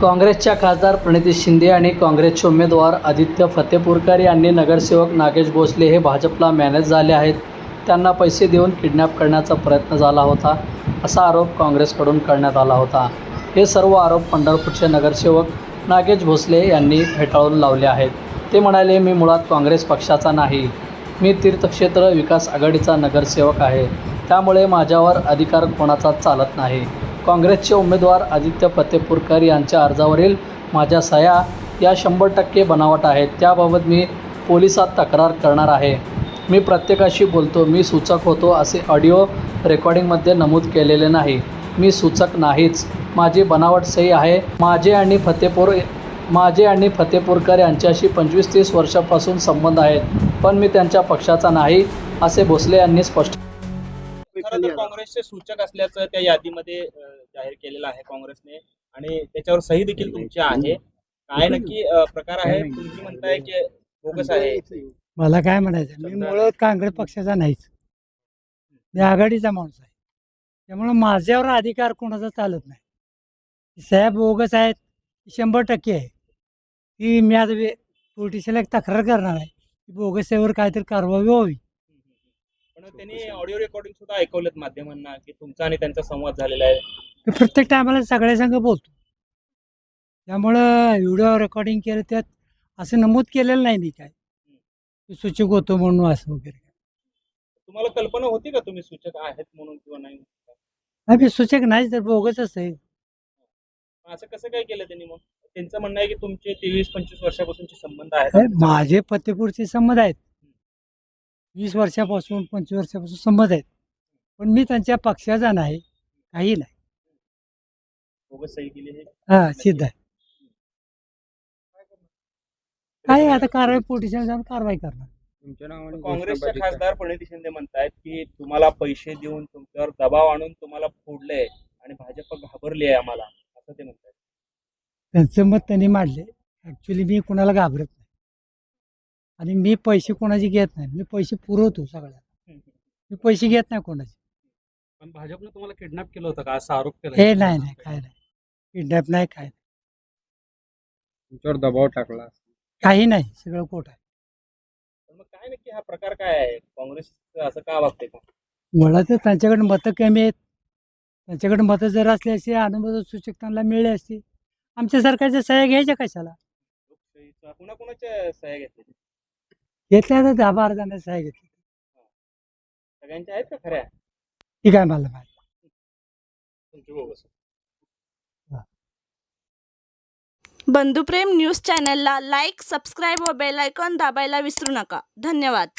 काँग्रेसच्या खासदार प्रणिती शिंदे आणि काँग्रेसचे उमेदवार आदित्य फतेपूरकर यांनी नगरसेवक नागेश भोसले हे भाजपला मॅनेज झाले आहेत. त्यांना पैसे देऊन किडनॅप करण्याचा प्रयत्न झाला होता, असा आरोप काँग्रेसकडून करण्यात आला होता. हे सर्व आरोप पंढरपूरचे नगरसेवक नागेश भोसले यांनी फेटाळून लावले आहेत. ते म्हणाले, मी मुळात काँग्रेस पक्षाचा नाही, मी तीर्थक्षेत्र विकास आघाडीचा नगरसेवक आहे, त्यामुळे माझ्यावर अधिकार कोणाचाच चालत नाही. काँग्रेसचे उमेदवार आदित्य फतेपूरकर यांच्या अर्जावरील माझ्या सह्या या 100% बनावट आहेत. त्याबाबत मी पोलिसात तक्रार करणार आहे. मी प्रत्येकाशी बोलतो, मी सूचक होतो असे ऑडिओ रेकॉर्डिंगमध्ये नमूद केलेले नाही. मी सूचक नाहीच. माझी बनावट सही आहे. माझे आणि फतेपूरकर यांच्याशी 25-30 वर्षापासून संबंध आहेत, पण मी त्यांच्या पक्षाचा नाही, असे भोसले यांनी स्पष्ट केले. खरं तर काँग्रेसचे सूचक असल्याचं त्या यादीमध्ये जाहीर केलेलं आहे काँग्रेसने आणि त्याच्यावर सही देखील तुमची आहे. काय नक्की प्रकार आहे? तुम्ही म्हणताय की बोगस आहे. मला काय म्हणायचं, मी मुळात काँग्रेस पक्षाचा नाहीच, मी आघाडीचा माणूस आहे. त्यामुळे माझ्यावर अधिकार कोणाचा चालत नाही. साहेब बोगस आहेत 100% आहे. ती मी आता पोलिटिशियनला एक तक्रार करणार आहे की बोगस सेवर काहीतरी कारवाई व्हावी. पण त्यांनी ऑडिओ रेकॉर्डिंग सुद्धा ऐकवलेत माध्यमांना की तुमचा आणि त्यांचा संवाद झालेला आहे. मी प्रत्येक टायमाला सगळ्या संघ बोलतो, त्यामुळं व्हिडिओ रेकॉर्डिंग केलं त्यात असं नमूद केलेलं नाही मी काय सूचक होतो म्हणून असं वगैरे. तुम्हाला कल्पना होती का तुम्ही सूचक आहेत म्हणून किंवा नाही? मी सूचक नाहीच, तर बोगसच आहे. असं कसं काय केलं त्यांनी? मग त्यांचं म्हणणं आहे की तुमचे 23-25 वर्षापासूनचे संबंध आहेत. माझे फतेपूरचे संबंध आहेत, 20 वर्षापासून 25 वर्षापासून संबंध आहेत, पण मी त्यांच्या पक्षाचा नाही, काही नाही. बोगस सही केली हे हा सिद्ध आहे. काय आता कारवाई पोलिसांनी जाऊन कारवाई करणार. काँग्रेसचे खासदार प्रणिती शिंदे म्हणतायत की तुम्हाला पैसे देऊन तुमच्यावर दबाव आणून तुम्हाला फोडलंय आणि भाजप घाबरली आहे आम्हाला, असं ते म्हणतात. त्यांचं मत त्यांनी मांडले. ॲक्च्युली मी कुणाला घाबरत नाही आणि मी पैसे कोणाचे घेत नाही. मी पैसे पुरवतो सगळ्यांना, मी पैसे घेत नाही कोणाचे. पण भाजपने तुम्हाला किडनॅप केलं होतं का असा आरोप केला? हे नाही नाही, काय नाही, किडनॅप नाही, काय नाही, तुमच्यावर दबाव टाकला काही नाही, सगळं खोट आहे. मग काय नक्की हा प्रकार काय आहे? काँग्रेस असं का वागते का? मला तर त्यांच्याकडे मतं कमी आहेत. त्यांच्याकडे मतं जर असले असते, अनुमोदन सूचक त्यांना मिळले असते. आमच्या सरकारच्या सह्या घ्यायच्या कशाला? कुणाकुणाच्या सह्या घेतल्या? घेतल्या तर 10-12 जणांच्या सह्या घेतल्या. सगळ्यांच्या आहेत का खऱ्या? ठीक आहे, मला माहिती. तुमची बोगस. बंधुप्रेम न्यूज चॅनलला लाईक, सबस्क्राईब व बेल आयकॉन दाबायला विसरू नका. धन्यवाद.